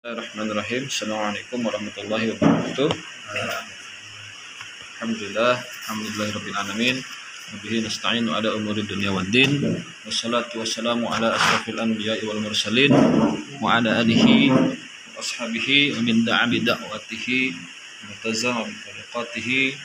Bismillahirrahmanirrahim. Assalamualaikum warahmatullahi wabarakatuh. Alhamdulillahirabbil alamin. Wabihi nasta'inu ala umuri dunya waddin. Wassalatu wassalamu ala asrofil anbiya'i wal mursalin wa ala alihi wa ashabihi wa min da'a bi da'watihi wa tazama bi tariqatihi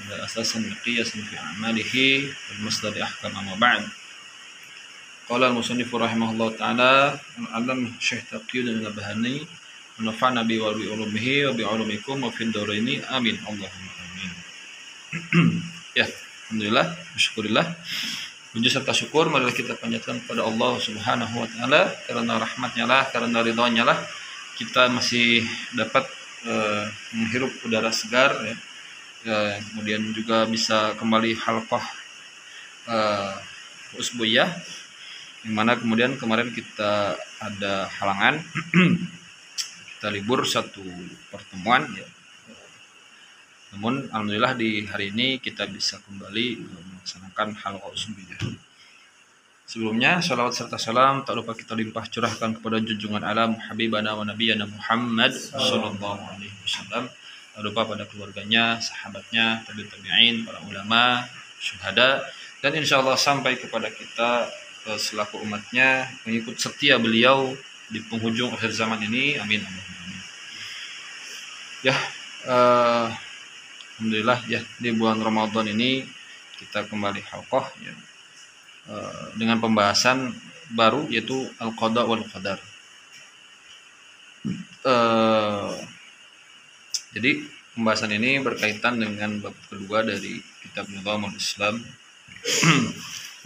wa asasan qiyasan fi a'malihi wal masdari ahkam amma ba'd. Qala al-musannif rahimahullah ta'ala al-alam Syekh Taqiyuddin Al-Bahani wa nafa'na bi wa bi ulumihi wa bi ulumikum wa fid dharaini amin Allahumma amin. Ya, alhamdulillah, syukurillah. Puji serta syukur marilah kita panjatkan kepada Allah Subhanahu wa taala, karena rahmatnya lah, karena ridhonya lah kita masih dapat menghirup udara segar ya. Kemudian juga bisa kembali halqah usbuyah, yang mana kemudian kemarin kita ada halangan kita libur satu pertemuan ya. Namun alhamdulillah di hari ini kita bisa kembali melaksanakan halaqah usbuyah. Sebelumnya salawat serta salam tak lupa kita limpah curahkan kepada junjungan alam habibana wa nabiyana Muhammad sallallahu alaihi wasallam, tak lupa pada keluarganya, sahabatnya, tabi'in, para ulama, syuhada, dan insyaallah sampai kepada kita selaku umatnya, pengikut setia beliau di penghujung akhir zaman ini, amin amin. Ya, alhamdulillah ya, di bulan Ramadan ini kita kembali halqah ya, dengan pembahasan baru yaitu al-qada wal qadar. Jadi pembahasan ini berkaitan dengan bab kedua dari kitab Nizamul Islam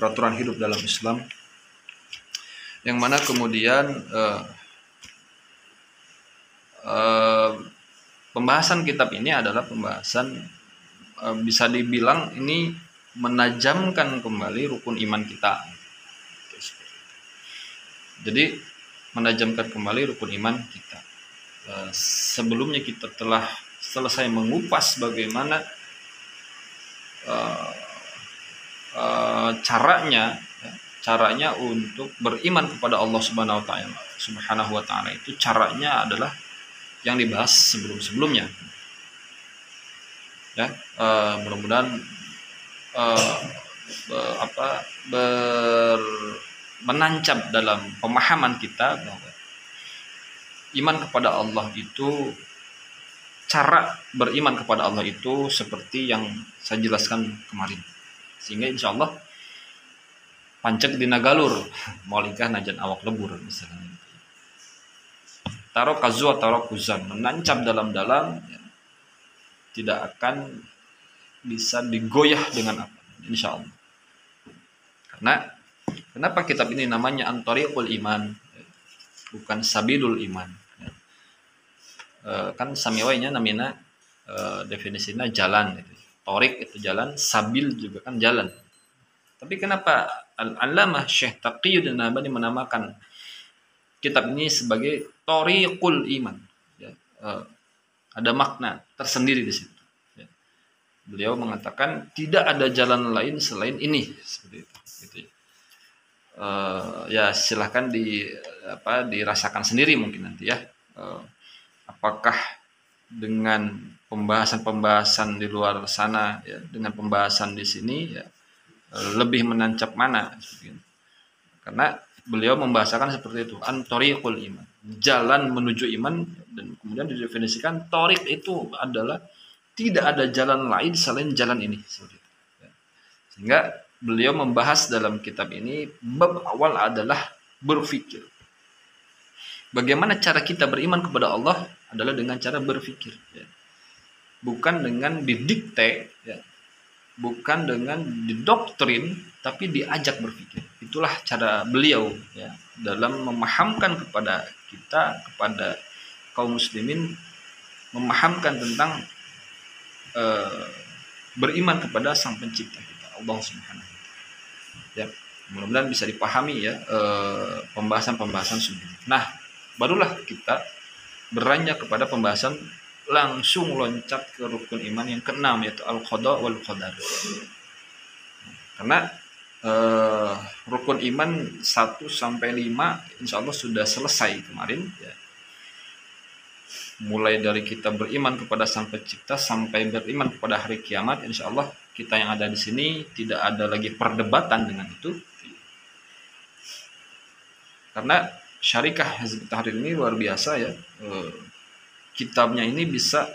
peraturan hidup dalam Islam, yang mana kemudian pembahasan kitab ini adalah pembahasan bisa dibilang ini menajamkan kembali rukun iman kita. Jadi menajamkan kembali rukun iman kita. Sebelumnya kita telah selesai mengupas bagaimana caranya untuk beriman kepada Allah Subhanahu wa taala itu caranya adalah yang dibahas sebelum-sebelumnya. Ya, mudah-mudahan menancap dalam pemahaman kita bahwa iman kepada Allah itu, cara beriman kepada Allah itu seperti yang saya jelaskan kemarin. Sehingga insya Allah pancek dina galur maulingkah najan awak lebur misalnya. Taro kazua taro kuzan, menancap dalam-dalam ya, tidak akan bisa digoyah dengan apa, insya Allah. Karena kenapa kitab ini namanya An-Thariqul Iman, bukan Sabilul Iman ya. Kan samiwainya namanya definisinya jalan gitu. Torik itu jalan, sabil juga kan jalan. Tapi kenapa Al-Allamah Syekh Taqiyuddin Al-Bahani menamakan kitab ini sebagai Thariqul Iman? Ya, ada makna tersendiri di situ. Ya. Beliau mengatakan tidak ada jalan lain selain ini, seperti itu. Gitu ya. Ya silahkan dirasakan sendiri mungkin nanti ya. Apakah dengan pembahasan di luar sana ya, dengan pembahasan di sini ya, lebih menancap mana? Karena beliau membahasakan seperti itu, an-thariqul iman, jalan menuju iman, dan kemudian didefinisikan thariq itu adalah tidak ada jalan lain selain jalan ini, seperti itu. Sehingga beliau membahas dalam kitab ini bab awal adalah berpikir. Bagaimana cara kita beriman kepada Allah adalah dengan cara berpikir ya. Bukan dengan didikte ya. Bukan dengan didoktrin, tapi diajak berpikir. Itulah cara beliau ya, dalam memahamkan kepada kita, kepada kaum muslimin, memahamkan tentang beriman kepada Sang Pencipta kita, Allah Subhanahu wa taala. Ya, mudah-mudahan bisa dipahami ya pembahasan-pembahasan sebelumnya. Nah, barulah kita beranjak kepada pembahasan, langsung loncat ke rukun iman yang keenam, yaitu al-qada wal qadar. Karena rukun iman 1 sampai 5 insyaallah sudah selesai kemarin ya. mulai dari kita beriman kepada Sang Pencipta sampai beriman kepada hari kiamat, insya Allah kita yang ada di sini tidak ada lagi perdebatan dengan itu. Karena Syarikah Hizbut Tahrir ini luar biasa ya. Kitabnya ini bisa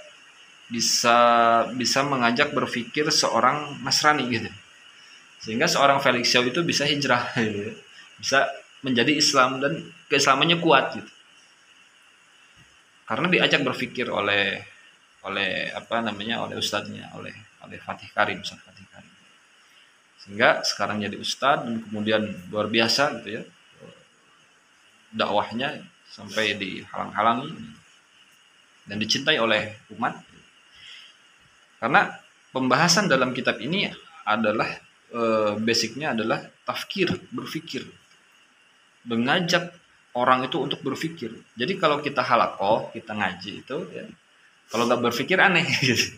mengajak berpikir seorang Nasrani gitu. Sehingga seorang Felix Xiao itu bisa hijrah gitu. Bisa menjadi Islam dan keislamannya kuat gitu. Karena diajak berpikir oleh ustadznya, oleh Fatih Karim, Ustaz Fatih Karim. Sehingga sekarang jadi ustadz dan kemudian luar biasa gitu ya. Dakwahnya sampai dihalang-halangi dan dicintai oleh umat. Karena pembahasan dalam kitab ini adalah basicnya adalah tafkir, berpikir, mengajak orang itu untuk berpikir. Jadi kalau kita halakoh, kita ngaji itu ya, kalau nggak berpikir aneh gitu.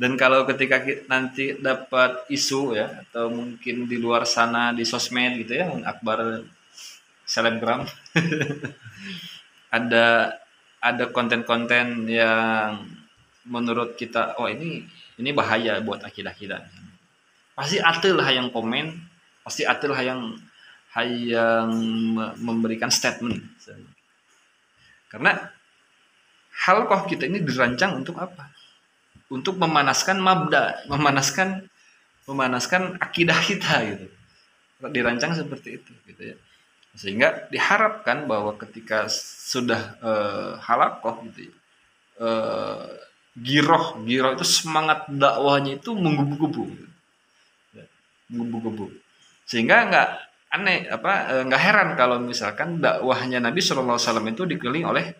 Dan kalau ketika nanti dapat isu ya, atau mungkin di luar sana di sosmed gitu ya, akbar selebgram ada konten-konten yang menurut kita ini bahaya buat akidah kita, pasti atulah yang komen, pasti atulah yang memberikan statement. Karena halqah kita ini dirancang untuk apa? Untuk memanaskan mabda, memanaskan akidah kita gitu. Dirancang seperti itu gitu ya. Sehingga diharapkan bahwa ketika sudah halaqah gitu ya, giroh itu semangat dakwahnya itu menggebu-gebu gitu. Sehingga nggak heran kalau misalkan dakwahnya Nabi SAW itu dikelilingi oleh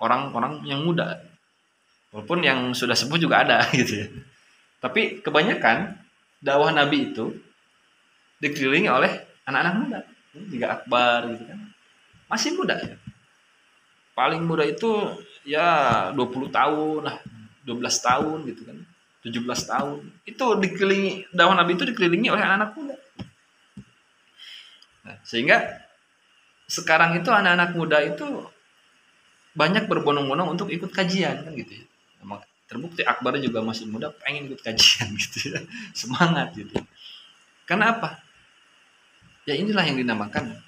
orang-orang yang muda, walaupun yang sudah sepuh juga ada gitu ya. Tapi kebanyakan dakwah Nabi itu dikelilingi oleh anak-anak muda. Juga akbar gitu kan, masih muda ya. Paling muda itu ya 20 tahun lah, 12 tahun gitu kan, 17 tahun. Itu dikelilingi, dakwah Nabi itu dikelilingi oleh anak-anak muda. Nah, sehingga sekarang itu anak-anak muda itu banyak berbondong-bondong untuk ikut kajian kan gitu ya. Terbukti akbar juga masih muda, pengen ikut kajian gitu ya, semangat gitu. Karena apa? Ya inilah yang dinamakan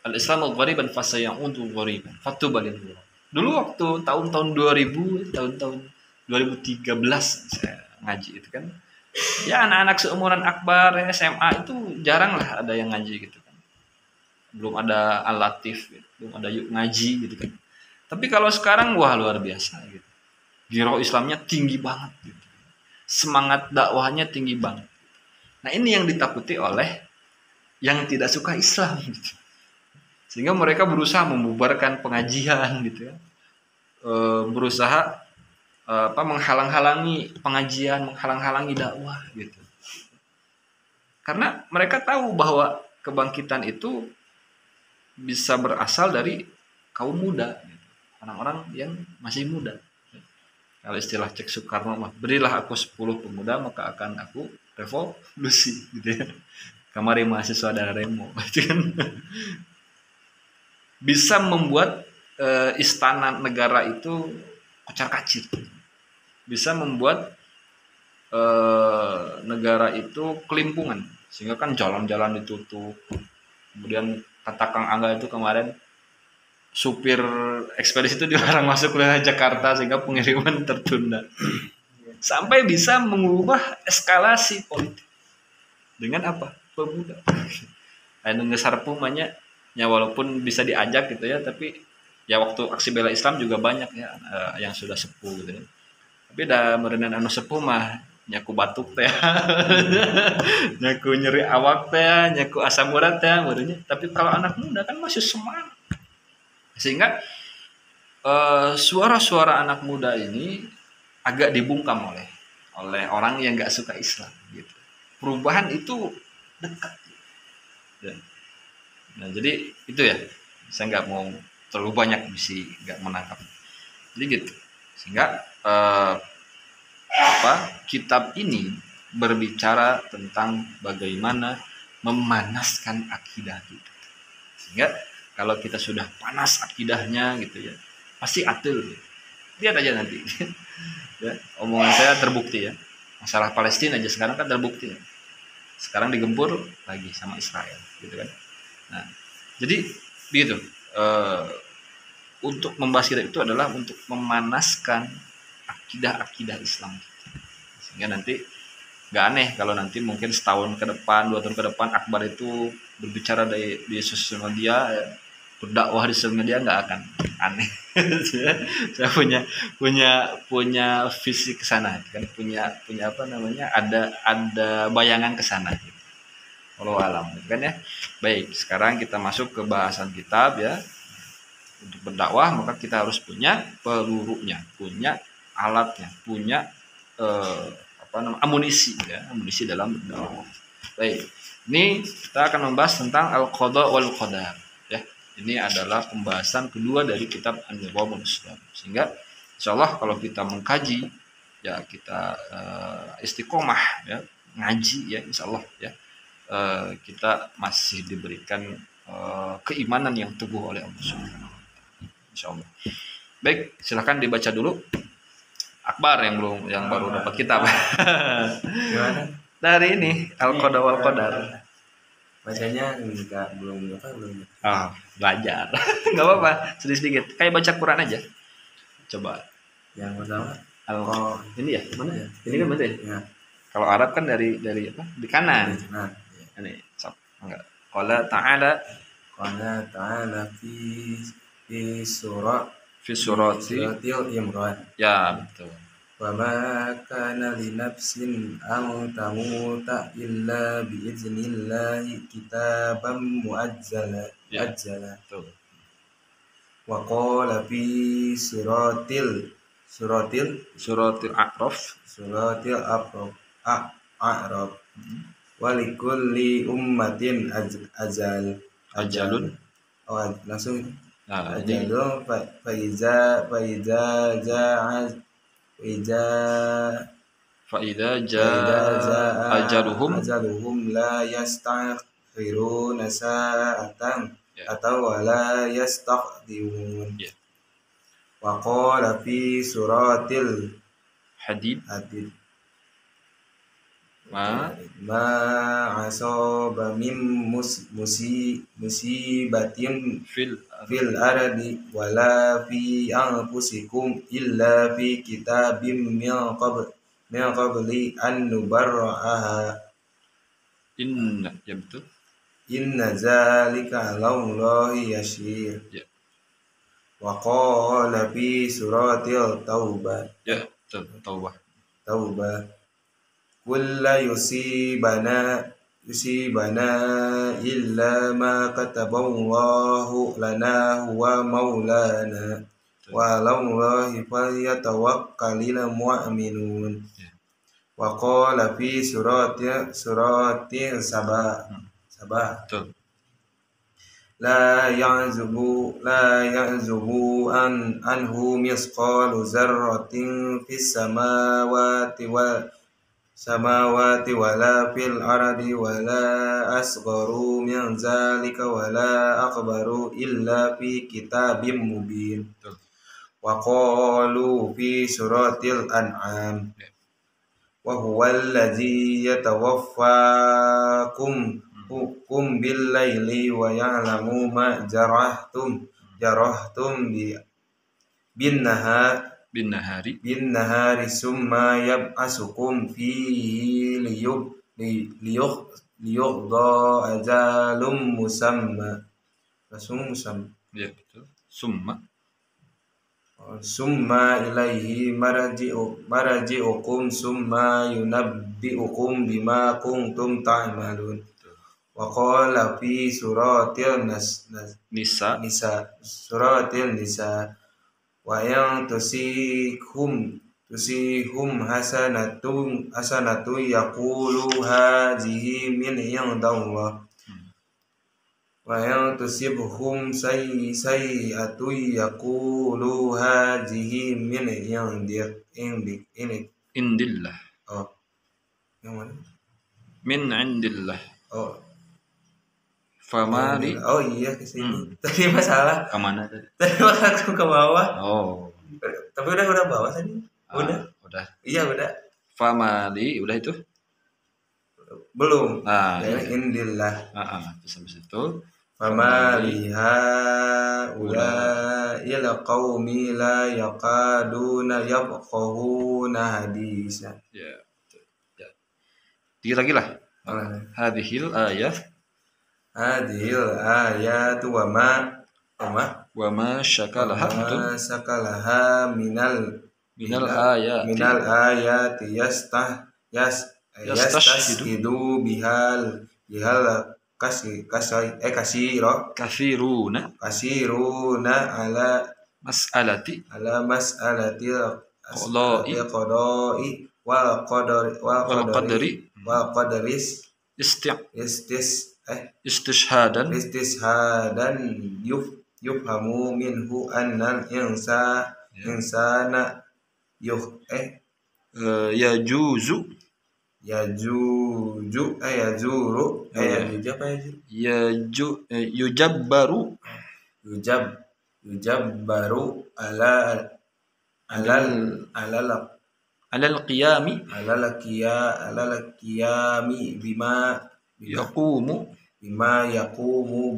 al-Islam al-ghariban fasayaudu ghariban fatubalil ghurab. Dulu waktu tahun-tahun 2000, tahun-tahun 2013 saya ngaji itu kan. Ya anak-anak seumuran akbar SMA itu jarang lah ada yang ngaji gitu kan. Belum ada al-latif gitu, belum ada yuk ngaji gitu kan. Tapi kalau sekarang wah luar biasa gitu. Giroh Islamnya tinggi banget gitu. Semangat dakwahnya tinggi banget. Nah, ini yang ditakuti oleh yang tidak suka Islam gitu. Sehingga mereka berusaha membubarkan pengajian gitu ya. Berusaha menghalang-halangi pengajian, menghalang-halangi dakwah gitu. Karena mereka tahu bahwa kebangkitan itu bisa berasal dari kaum muda gitu. Orang-orang yang masih muda. Kalau istilah Cek Soekarno mah, berilah aku 10 pemuda maka akan aku revolusi gitu ya. Kamari mahasiswa Daremo kan bisa membuat istana negara itu kocar-kacir, bisa membuat negara itu kelimpungan, sehingga kan jalan-jalan ditutup. Kemudian kata Kang Angga itu kemarin supir ekspedisi itu dilarang masuk wilayah Jakarta sehingga pengiriman tertunda, sampai bisa mengubah eskalasi politik dengan apa? Pemuda. Anu ngesarpu banyak ya, walaupun bisa diajak gitu ya, tapi ya waktu aksi bela Islam juga banyak ya yang sudah sepuh gitu ya. Tapi dah merenan anu sepuh mah nyaku batuk teh. Nyaku nyeri awak teh, nyaku asam urat teh barunya. Tapi kalau anak muda kan masih semangat. Sehingga suara-suara anak muda ini agak dibungkam oleh orang yang enggak suka Islam gitu. Perubahan itu dekat. Nah, jadi itu ya, saya nggak mau terlalu banyak misi nggak menangkap. Jadi gitu. Sehingga kitab ini berbicara tentang bagaimana memanaskan akidah kita. Sehingga kalau kita sudah panas akidahnya gitu ya, pasti atil. Lihat aja nanti. Ya, omongan saya terbukti ya. Masalah Palestina aja sekarang kan terbukti. Sekarang digempur lagi sama Israel, gitu kan. Nah, jadi begitu. Untuk membahas kita itu adalah untuk memanaskan akidah-akidah Islam, sehingga nanti nggak aneh kalau nanti mungkin setahun ke depan, 2 tahun ke depan Akbar itu berbicara di sosial media, berdakwah di sosial media, nggak akan aneh. Saya punya visi ke sana kan, punya apa namanya, ada bayangan ke sana gitu. Wallahu alam kan ya. Baik, sekarang kita masuk ke bahasan kitab ya. Untuk berdakwah maka kita harus punya pelurunya, punya alatnya, punya amunisi ya, amunisi dalam berdakwah. Baik, ini kita akan membahas tentang al-qada wal qadar ya. Ini adalah pembahasan kedua dari kitab An-Nizamul Islam. Sehingga insyaallah kalau kita mengkaji ya, kita istiqomah ya, ngaji ya, insyaallah ya, kita masih diberikan keimanan yang teguh oleh Allah Subhanahu. Insyaallah. Baik, silakan dibaca dulu. Akbar yang baru dapat kitab. Gimana? Dari ini Al-Qada wal Qadar. Bacanya belum. Belajar. Enggak apa-apa, sedikit. Kayak baca Quran aja. Coba. Yang pertama. Ini ya, mana? Ya. Ini kan betul ya? Kalau Arab kan dari apa? Di kanan. Ini, enggak. Qala ta'ala fi suratil Imran. Ya, betul. Wa ma kana li nafsin an tamuta illa bi idznillahi kitaban muajjala. Betul. Wa qala fi suratil A'raf. Wa likulli ummatin ajalun. Oh, langsung. Ajalun faiza jaa ajaluhum la yastakhiruna sa'atan atau la yastaqdimun. Wa qala fi suratil Hadid ma asaba min musibatin fil ardi wala fi anfusikum illa fi kitabim min qabli an nubarra'aha. Ya betul. Inna zalika 'alallahi yasir. Ya. Wa qala fi suratil Taubah. Ya, betul. Taubah. Kulla yusibana illa ma kataballahu lana huwa maulana wa alallahi falyatawakkalul mu'minun. Wa qala fi surati Sabah. La ya'zubu anhu misqalu zarratin fis samawati wala fil ardi wala asgharu min zalika wala akbaru illa fi kitabim mubin. Wa qalu fi suratil An'am wa huwal ladzi yatawaffakum bil laili wa ya'lamu ma jarahtum bin nahari summa yab'asukum fihi liyuqda ajalum musamma. Ya, betul. Summa ilaihi maraji'ukum summa yunabbi'ukum bima kuntum ta'malun. Wa qala fi suratil Nisa wa yang tusihum hasanatu yaqulu hazihi min indallah wa yang tusibhum sayyi'atu yaqulu hazihi min indillah. Yang mana? Min indillah. famali. Oh iya ke sini. Tadi masalah. Kemana tadi? Tadi langsung ke bawah. Oh. Tapi udah bawah tadi. Udah. Udah. Iya udah. Famali udah itu. Belum. Nah, Ya, indillah. Terus habis itu Fama liha ila qaumi la yaqaduna yafqahuna hadisa. Ya. Dikit lagi lah. Hadhil ayat. Hadhil ayatu wa ma Syakalaha betul. sakalaha minal ayati yastashhidu bihal kasiruna ala mas'alati qada'i wal qadaris istishhadan yufhamu minhu annal insana yajuzu yujabbaru alal qiyami bima yaqumu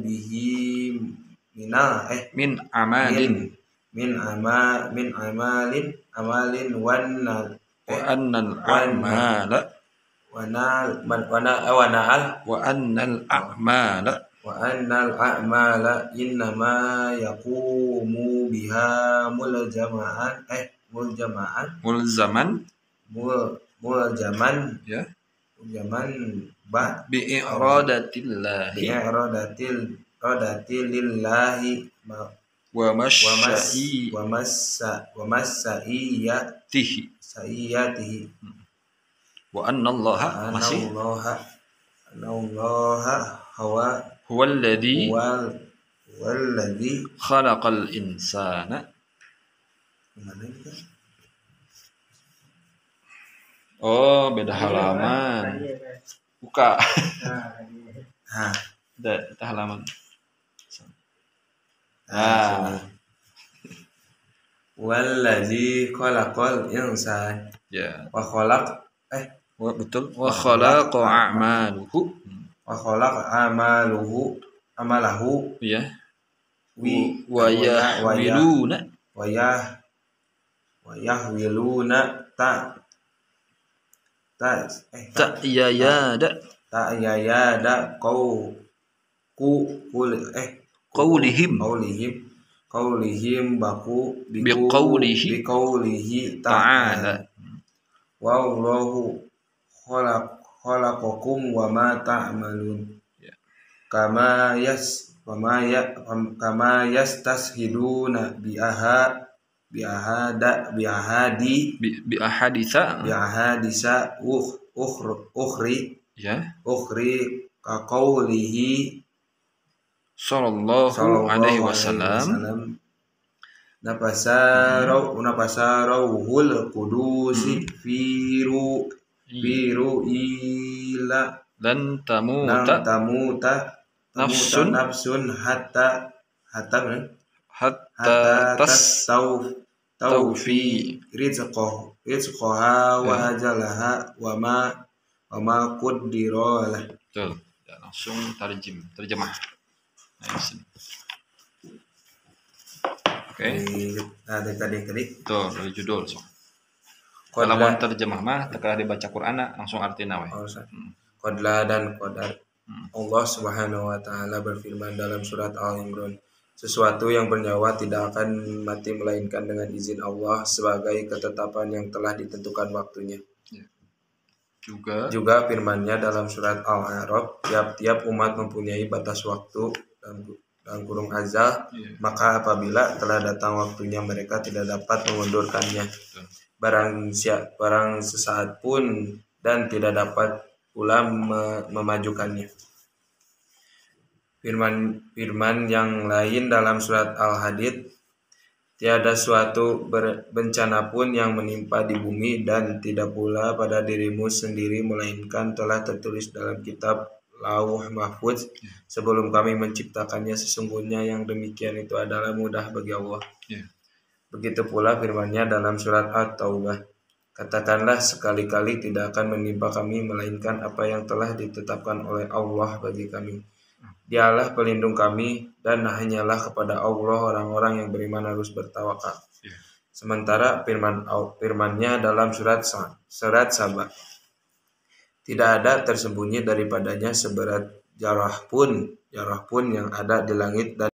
bihi min amalin wa annal a'mala innama yaqumu biha mulzaman ya bi'iradatillahi wa masaiyatihi wa annallaha masih huwallazi khalaqal insana. Oh, beda halaman. Buka. Kita halaman. Wallazi khalaqal insana. Ya. Wa khalaq betul. Wa khalaqa a'maluhu. Wa khalaqa amalahu. Ya. Wa yahwiluna ta'yayada qaulihim biqaulihi ta'ala wallahu khalaqakum wa ma ta'malun kama yastashhiduna biahadisa ukhri ka qaulihi sallallahu alaihi wasallam napasarawhul qudusi firu ila lan tamuta nafsun hatta tastawfi rizqaha wa ajalaha wa ma qaddara lah. Betul. Ya, langsung terjemah. Oke. Adik-adik. Tuh, dari judul. Kalau terjemah mah telah dibaca Quran langsung artinya we. Qadla dan qadar. Allah Subhanahu wa taala berfirman dalam surat Al-Imran, sesuatu yang bernyawa tidak akan mati melainkan dengan izin Allah sebagai ketetapan yang telah ditentukan waktunya. Juga firman-Nya dalam surat Al-A'raf, tiap-tiap umat mempunyai batas waktu dalam kurung azal, maka apabila telah datang waktunya mereka tidak dapat mengundurkannya barang sesaat pun dan tidak dapat pula memajukannya. Firman yang lain dalam surat Al-Hadid, tiada suatu bencana pun yang menimpa di bumi dan tidak pula pada dirimu sendiri melainkan telah tertulis dalam kitab lauh mahfuz sebelum kami menciptakannya, sesungguhnya yang demikian itu adalah mudah bagi Allah. Begitu pula firman-Nya dalam surat At-Taubah, katakanlah sekali-kali tidak akan menimpa kami melainkan apa yang telah ditetapkan oleh Allah bagi kami. Dialah pelindung kami dan hanyalah kepada Allah orang-orang yang beriman harus bertawakal. Sementara firman-Nya dalam surat Saba, tidak ada tersembunyi daripadanya seberat jarah pun yang ada di langit dan